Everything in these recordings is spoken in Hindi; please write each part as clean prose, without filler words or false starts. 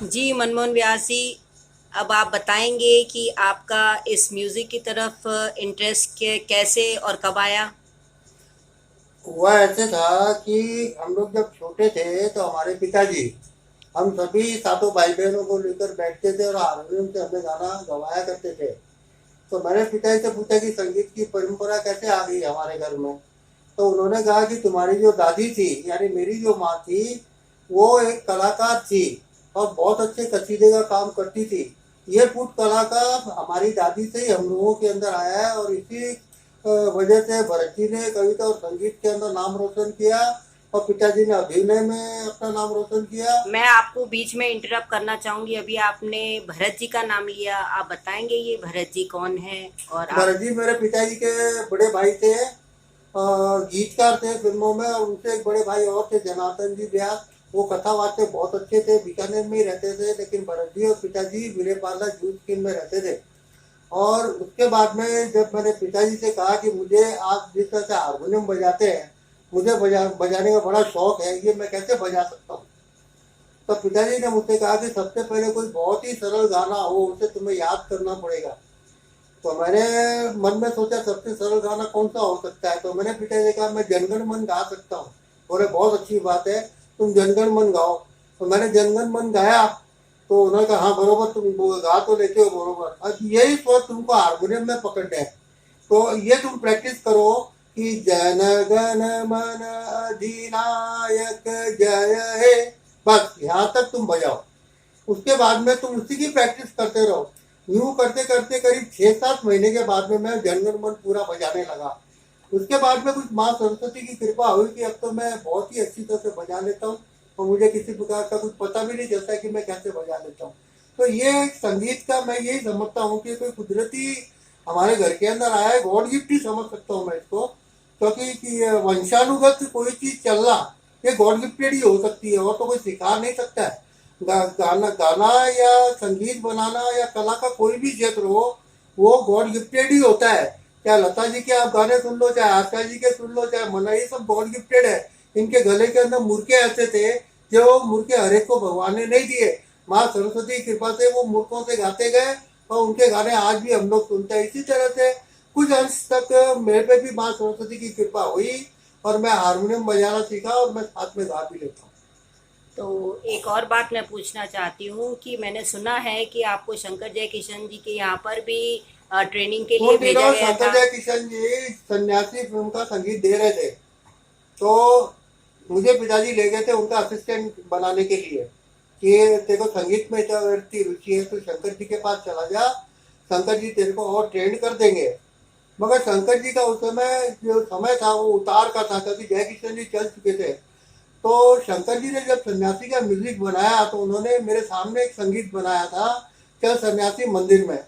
जी मनमोहन व्यास जी, अब आप बताएंगे कि आपका इस म्यूज़िक की तरफ इंटरेस्ट कैसे और कब आया। हुआ ऐसे था कि हम लोग जब छोटे थे तो हमारे पिताजी हम सभी सातों भाई बहनों को लेकर बैठते थे और हारमोनियम से हमें गाना गवाया करते थे। तो मैंने पिताजी से पूछा कि संगीत की परंपरा कैसे आ गई हमारे घर में। तो उन्होंने कहा कि तुम्हारी जो दादी थी यानी मेरी जो माँ थी वो एक कलाकार थी और बहुत अच्छे कसीदे का काम करती थी। ये फूट कला का हमारी दादी से ही हम लोगों के अंदर आया है और इसी वजह से भरत जी ने कविता और संगीत के अंदर नाम रोशन किया और पिताजी ने अभिनय में अपना नाम रोशन किया। मैं आपको बीच में इंटरप्ट करना चाहूँगी। अभी आपने भरत जी का नाम लिया, आप बताएंगे ये भरत जी कौन है। और आप। भरत जी मेरे पिताजी के बड़े भाई थे, गीतकार थे फिल्मों में, और उनसे एक बड़े भाई और थे जनार्दन जी व्यास। वो कथावाचक बहुत अच्छे थे, बीकानेर में ही रहते थे, लेकिन भरत जी और पिताजी विलेपार्ला जूट स्कीम में रहते थे। और उसके बाद में जब मैंने पिताजी से कहा कि मुझे आप जिस तरह से हारमोनियम बजाते हैं, मुझे बजाने का बड़ा शौक है, ये मैं कैसे बजा सकता हूँ। तो पिताजी ने मुझसे कहा कि सबसे पहले कोई बहुत ही सरल गाना हो, उसे तुम्हें याद करना पड़ेगा। तो मैंने मन में सोचा सबसे सरल गाना कौन सा हो सकता है। तो मैंने पिताजी से कहा मैं जनगण मन गा सकता हूँ। बोले बहुत अच्छी बात है, तुम जनगण मन गाओ। तो मैंने जनगण मन गाया। तो उन्होंने कहा हाँ बरोबर, तुम गा तो लेते हो बरोबर, अब यही स्वर तुमको हारमोनियम में पकड़ना है। तो ये तुम प्रैक्टिस करो कि जन गण मन अधिनायक जय हे, बस यहाँ तक तुम बजाओ। उसके बाद में तुम उसी की प्रैक्टिस करते रहो। यूं करते करते करीब 6-7 महीने के बाद में मैं जनगण मन पूरा बजाने लगा। उसके बाद में कुछ माँ सरस्वती की कृपा हुई कि अब तो मैं बहुत ही अच्छी तरह से बजा लेता हूँ और मुझे किसी प्रकार का कुछ पता भी नहीं चलता कि मैं कैसे बजा लेता हूँ। तो ये संगीत का मैं यही समझता हूँ कि कोई कुदरती हमारे घर के अंदर आया है, गॉड गिफ्ट ही समझ सकता हूँ मैं इसको। क्योंकि कि वंशानुगत कोई चीज चलना ये गॉड गिफ्टेड ही हो सकती है, और तो कोई सिखा नहीं सकता है। गाना गाना या संगीत बनाना या कला का कोई भी क्षेत्र हो, वो गॉड गिफ्टेड ही होता है। चाहे लता जी के आप गाने सुन लो, चाहे आशा जी के सुन लो, चाहे मना, ये सब गॉड गिफ्टेड है। इनके गले के अंदर मुर्के ऐसे थे जो मुर्के हरेक को भगवान ने नहीं दिए। माँ सरस्वती की कृपा से वो मूर्खों से गाते गए और उनके गाने आज भी हम लोग सुनते हैं। इसी तरह से कुछ अंश तक मेरे पे भी माँ सरस्वती की कृपा हुई और मैं हारमोनियम बजाना सीखा और मैं साथ में गा भी लेता हूँ। तो एक और बात मैं पूछना चाहती हूँ कि मैंने सुना है कि आपको शंकर जयकिशन जी के यहाँ पर भी ट्रेनिंग के लिए उन भेजा दिनों गया शंकर था। जयकिशन जी सन्यासी फिल्म का संगीत दे रहे थे। तो मुझे पिताजी ले गए थे उनका असिस्टेंट बनाने के लिए कि तेरे को संगीत में इतनी रुचि है तो शंकर जी के पास चला जा, शंकर जी तेरे को और ट्रेन कर देंगे। मगर शंकर जी का उस समय जो समय था वो उतार का था, क्योंकि जयकिशन जी चल चुके थे। तो शंकर जी ने जब सन्यासी का म्यूजिक बनाया तो उन्होंने मेरे सामने एक संगीत बनाया था, चल सन्यासी मंदिर में,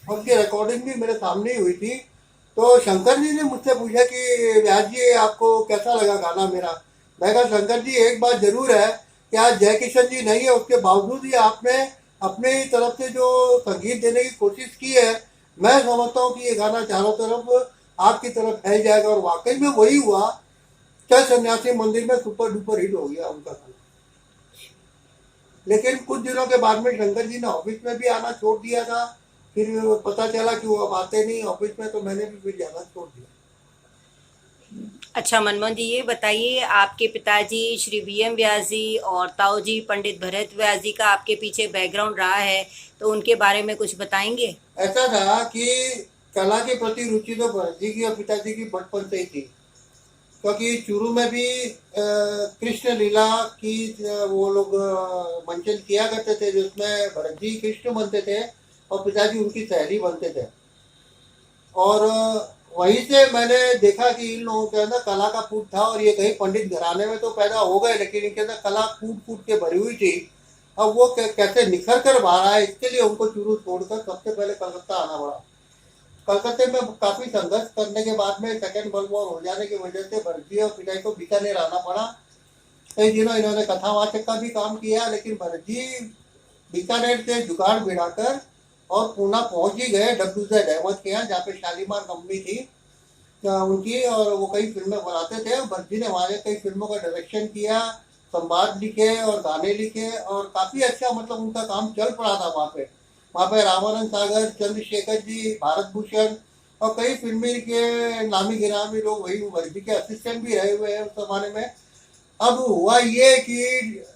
और उसकी रिकॉर्डिंग भी मेरे सामने ही हुई थी। तो शंकर जी ने मुझसे पूछा कि व्यास जी आपको कैसा लगा गाना मेरा। मैं कहा शंकर जी एक बात जरूर है कि आज जय किशन जी नहीं है, उसके बावजूद ही आपने अपने तरफ से जो संगीत देने की कोशिश की है, मैं समझता हूँ कि ये गाना चारों तरफ आपकी तरफ फैल जाएगा। और वाकई में वही हुआ। चल सन्यासी मंदिर में सुपर डुपर हिट हो गया उनका गाना। लेकिन कुछ दिनों के बाद में शंकर जी ने ऑफिस में भी आना छोड़ दिया था। फिर पता चला कि वो अब आते नहीं ऑफिस में, तो मैंने भी फिर जाना छोड़ दिया। अच्छा मनमोहन जी, ये बताइए, आपके पिताजी श्री वी एम व्यास जी और ताऊ जी पंडित भरत व्यास जी का आपके पीछे बैकग्राउंड रहा है, तो उनके बारे में कुछ बताएंगे। ऐसा था कि कला के प्रति रुचि तो भरत जी की और पिताजी की बचपन से ही थी। क्योंकि चूरू में भी कृष्ण लीला की वो लोग मंचन किया करते थे, जिसमें भरत जी कृष्ण बनते थे और पिताजी उनकी सहेली बनते थे। और वहीं से मैंने देखा कि इन लोगों के अंदर कला का फूट था, और ये कहीं पंडित घराने में तो पैदा हो गए लेकिन इनके अंदर कला फूट फूट के भरी हुई थी। अब वो कैसे निखर कर बाहर आए, इसके लिए उनको चूरू छोड़कर सबसे पहले कलकत्ता आना पड़ा। कलकत्ते में काफी संघर्ष करने के बाद में सेकेंड वर्ल्ड वॉर हो जाने की वजह से भरत और पिटाई को बीकानेर आना पड़ा। कई दिनों इन्होंने कथावाचक का भी काम किया, लेकिन भरत जी बीकानेर से जुगाड़ बिड़ाकर और पूना पहुंच ही गए डब्ल्यू जेड अहमद के यहाँ, जहाँ पे शालीमार कंपनी थी उनकी, और वो कई फिल्में बनाते थे। भरत जी ने हमारे कई फिल्मों का डायरेक्शन किया, संवाद लिखे और गाने लिखे और काफी अच्छा मतलब उनका काम चल पड़ा था वहाँ पे रामानंद सागर, चंद्रशेखर जी, भारत भूषण और कई फिल्मी के नामी गिरामी लोग वही वर्दी के असिस्टेंट भी रहे हुए हैं उस जमाने में। अब हुआ ये कि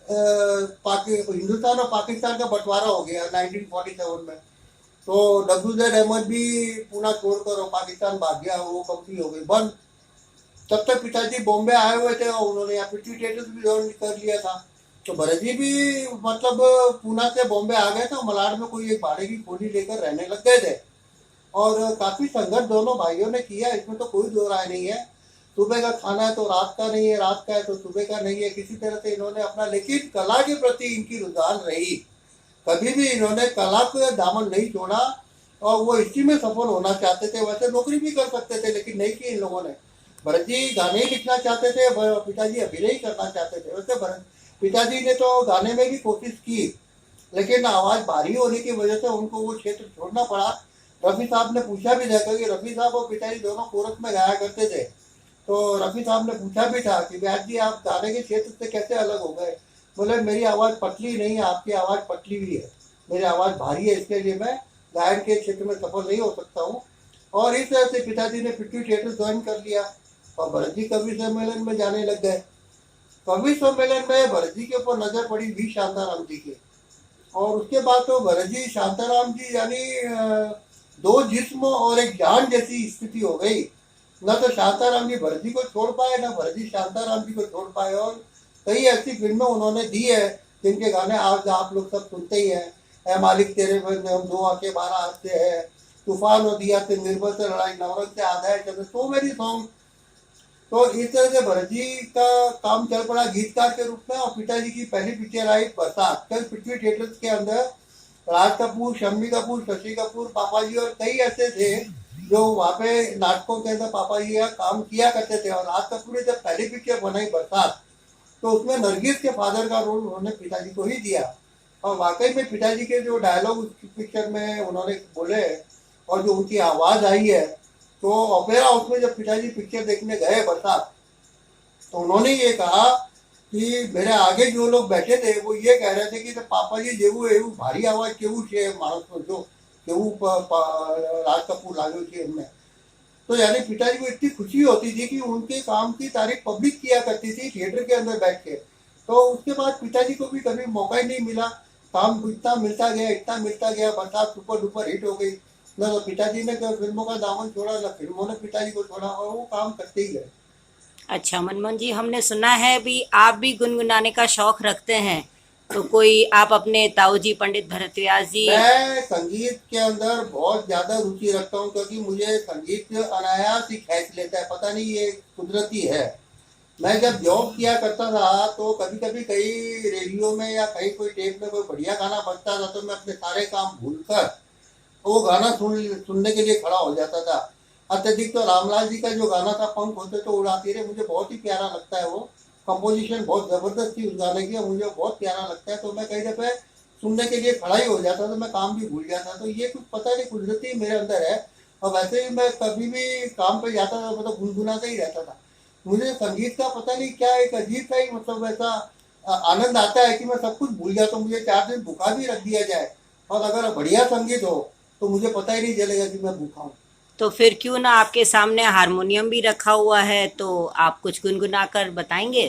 हिंदुस्तान और पाकिस्तान का बंटवारा हो गया 1947 में। तो WZ अहमद भी पूना छोड़कर और पाकिस्तान भाग गया, वो कंपनी हो गई बंद। तब तक पिताजी बॉम्बे आए हुए थे और उन्होंने यहाँ पृथ्वी थिएटर्स भी ज्वाइन कर लिया था। तो भरत जी भी मतलब पूना से बॉम्बे आ गए थे, मलाड में कोई एक भाड़े की खोली लेकर रहने लग गए थे और काफी संघर्ष दोनों भाइयों ने किया, इसमें तो कोई दो राय नहीं है। सुबह का खाना है तो रात का नहीं है, रात का है तो सुबह का नहीं है, किसी तरह से इन्होंने अपना, लेकिन कला के प्रति इनकी रुझान रही, कभी भी इन्होंने कला को दामन नहीं छोड़ा और वो इसी में सफल होना चाहते थे। वैसे नौकरी भी कर सकते थे लेकिन नहीं की इन लोगों ने। भरत जी गाने ही लिखना चाहते थे, पिताजी अभिनय करना चाहते थे। वैसे भरत पिताजी ने तो गाने में भी कोशिश की लेकिन आवाज भारी होने की वजह से उनको वो क्षेत्र छोड़ना पड़ा। रफी साहब ने पूछा भी देखा कि रफी साहब और पिताजी दोनों कोरस में गाया करते थे, तो रफी साहब ने पूछा भी था कि व्यास जी आप गाने के क्षेत्र से कैसे अलग हो गए। बोले मेरी आवाज़ पतली नहीं है, आपकी आवाज़ पतली हुई है, मेरी आवाज़ भारी है, इसके लिए मैं गायन के क्षेत्र में सफल नहीं हो सकता हूँ। और इस तरह से पिताजी ने पृथ्वी थिएटर ज्वाइन कर लिया और भरत जी कवि सम्मेलन में जाने लग गए। कवि सम्मेलन में भरत जी के ऊपर नजर पड़ी वी शांताराम जी की और उसके बाद तो भरत जी शांताराम जी यानी दो जिस्म और एक जान जैसी स्थिति हो गई। न तो शांताराम जी भरत जी को छोड़ पाए, न भरत जी शांताराम जी को छोड़ पाए और कई ऐसी फिल्में उन्होंने दी है जिनके गाने आज आप लोग सब सुनते ही हैं। ए मालिक तेरे बंदे हम दो आंखें 12 हाथ से है, तूफान और दिया से, निर्बल से लड़ाई, नवरंग से आधा है चंद्र, तो मेरी सॉन्ग। तो इस तरह से भरत जी का काम चल पड़ा गीतकार के रूप में। और पिताजी की पहली पिक्चर आई बरसात, कल पृथ्वी थिएटर्स के अंदर राज कपूर, शम्मी कपूर, शशि कपूर, पापा जी और कई ऐसे थे जो वहाँ पे नाटकों के अंदर पापा जी का काम किया करते थे। और राज कपूर ने जब पहली पिक्चर बनाई बरसात तो उसमें नरगिस के फादर का रोल उन्होंने पिताजी को ही दिया और वाकई में पिताजी के जो डायलॉग उस पिक्चर में उन्होंने बोले और जो उनकी आवाज़ आई है, तो ऑपेरा हाउस में जब पिताजी पिक्चर देखने गए बरसात तो उन्होंने ये कहा कि मेरे आगे जो लोग बैठे थे वो ये कह रहे थे कि तो पापा जी जेવું એવું भारी आवाज केवू છે मानस जो केवू राज कपूर लाग्यो છે એમને। तो यानी पिताजी को इतनी खुशी होती थी कि उनके काम की तारीफ पब्लिक किया करती थी थिएटर के अंदर बैठ के। तो उसके बाद पिताजी को भी कभी मौका ही नहीं मिला, काम इतना मिलता गया, इतना मिलता गया, बरसात सुपर डुपर हिट हो गई। न तो पिताजी ने फिल्मों का दामन छोड़ा, न फिल्मों ने पिताजी को छोड़ा और वो काम करते ही गए। अच्छा मनमोहन जी, हमने सुना है भी आप भी गुनगुनाने का शौक रखते हैं, तो कोई आप अपने ताऊ जी पंडित भरत व्यास जी। मैं संगीत के अंदर बहुत ज्यादा रुचि रखता हूँ क्योंकि मुझे संगीत अनायास ही खींच लेता है, पता नहीं ये कुदरती है। मैं जब जॉब किया करता था तो कभी कभी कहीं रेडियो में या कहीं कोई टेप में कोई बढ़िया गाना बजता था तो मैं अपने सारे काम भूलकर वो गाना सुनने के लिए खड़ा हो जाता था। अत्यधिक तो रामलाल जी का जो गाना था पंख होते तो उड़ाती रहे, मुझे बहुत ही प्यारा लगता है। वो कंपोजिशन बहुत जबरदस्त थी उस गाने की, मुझे बहुत प्यारा लगता है। तो मैं कई दफे सुनने के लिए खड़ा ही हो जाता था, मैं काम भी भूल जाता। तो ये कुछ पता नहीं कुदरती मेरे अंदर है। और वैसे भी मैं कभी भी काम पे जाता था मतलब गुनगुनाता ही रहता था। मुझे संगीत का पता नहीं क्या एक अजीब सा ही मतलब ऐसा आनंद आता है कि मैं सब कुछ भूल जाता हूँ। मुझे 4 दिन भूखा भी रख दिया जाए और अगर बढ़िया संगीत हो तो मुझे पता ही नहीं चलेगा कि मैं भूखा हूँ। तो फिर क्यों ना आपके सामने हारमोनियम भी रखा हुआ है, तो आप कुछ गुनगुना कर बताएंगे।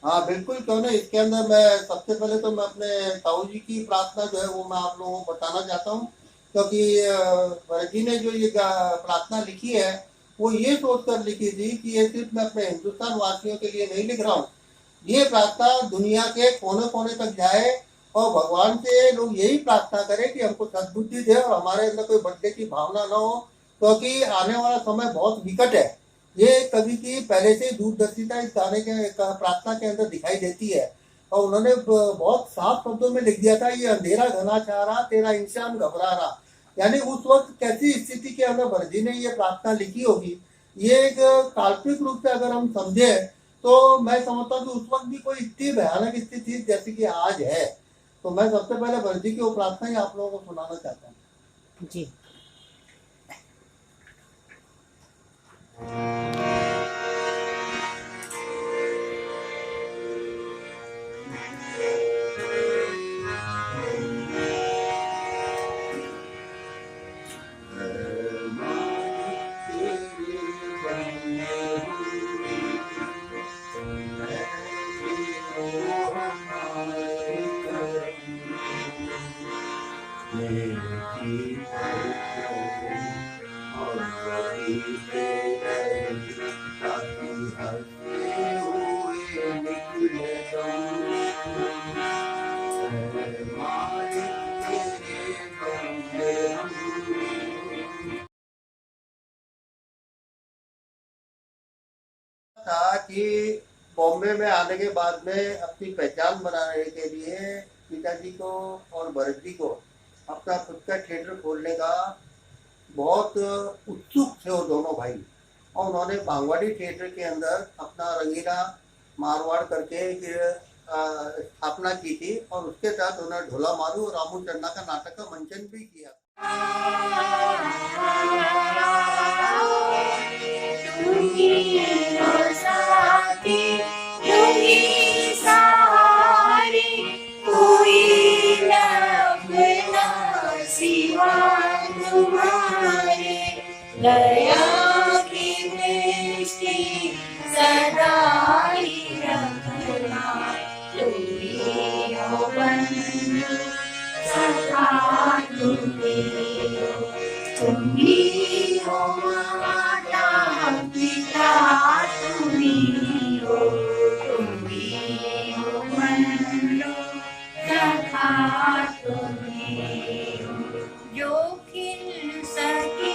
हाँ बिल्कुल, क्यों नहीं। इसके अंदर मैं सबसे पहले तो मैं अपने ताऊ जी की प्रार्थना जो है वो मैं आप लोगों को बताना चाहता हूँ क्योंकि भरत जी ने जो ये प्रार्थना लिखी है वो ये सोचकर लिखी थी कि ये सिर्फ मैं अपने हिंदुस्तान वासियों के लिए नहीं लिख रहा हूँ, ये प्रार्थना दुनिया के कोने कोने तक जाए और भगवान से लोग यही प्रार्थना करें कि हमको सद्बुद्धि दे और हमारे अंदर कोई बढ़ने की भावना न हो क्योंकि आने वाला समय बहुत विकट है। ये कवि की पहले से दूरदर्शिता इस गाने के प्रार्थना के अंदर दिखाई देती है और उन्होंने बहुत साफ शब्दों में लिख दिया था, ये अंधेरा घना चाह रहा तेरा इंसान घबरा रहा। यानी उस वक्त कैसी स्थिति के अंदर भरजी ने ये प्रार्थना लिखी होगी, ये एक काल्पनिक रूप से अगर हम समझे तो मैं समझता हूँ कि उस वक्त भी कोई इतनी भयानक स्थिति जैसी कि आज है। तो मैं सबसे पहले भरजी की वो प्रार्थना ही आप लोगों को सुनाना चाहता हूँ जी। था कि बॉम्बे में आने के बाद में अपनी पहचान बनाने के लिए पिताजी को और भरत जी को अपना खुद का थिएटर खोलने का बहुत उत्सुक थे वो दोनों भाई, और उन्होंने बांगवाड़ी थिएटर के अंदर अपना रंगीला मारवाड़ करके स्थापना की थी, और उसके साथ उन्होंने ढोला मारू और रामू चन्ना का नाटक का मंचन भी किया। दया की दृष्टि सदा ही रखना, तुम्ही हो बंधु सखा, तुम्ही हो माता पिता, तुम्ही हो बंधु सखा, तुम्ही हो। जो खिल सके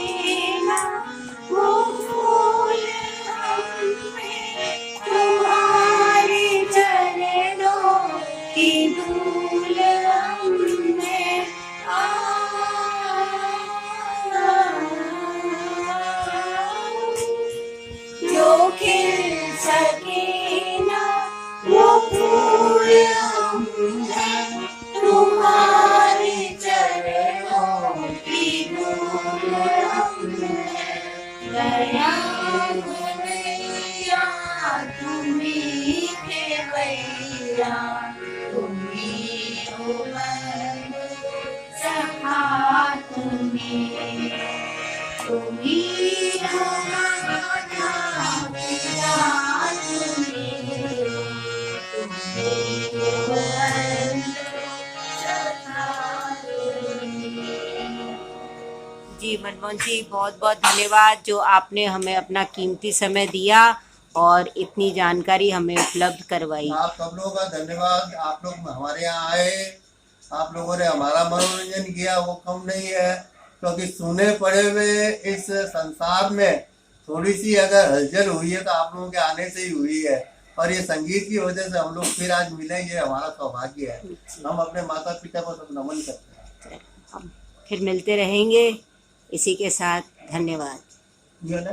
ना वो फूल हमें, तुम्हारे चरणों की धूल हमें जो खिल सके ना वो फूल हमें, तुम्हारे चरणों की धूल हमें। दया भैया तुम्ही केवैया, तुम्ही हो बंधु सखा, तुम्ही हो माता पिता, तुम्ही हो बंधु सखा, जी मनमोहन जी, बहुत बहुत धन्यवाद जो आपने हमें अपना कीमती समय दिया और इतनी जानकारी हमें उपलब्ध करवाई। आप सब लोगों का धन्यवाद। आप लोग हमारे यहाँ आए, आप लोगों ने हमारा मनोरंजन किया, वो कम नहीं है, क्योंकि सुने पड़े हुए इस संसार में थोड़ी सी अगर हलचल हुई है तो आप लोगों के आने से ही हुई है, और ये संगीत की वजह से हम लोग फिर आज मिले, ये हमारा सौभाग्य है। हम अपने माता पिता को सब नमन करते हैं। हम फिर मिलते रहेंगे। इसी के साथ धन्यवाद। ये ना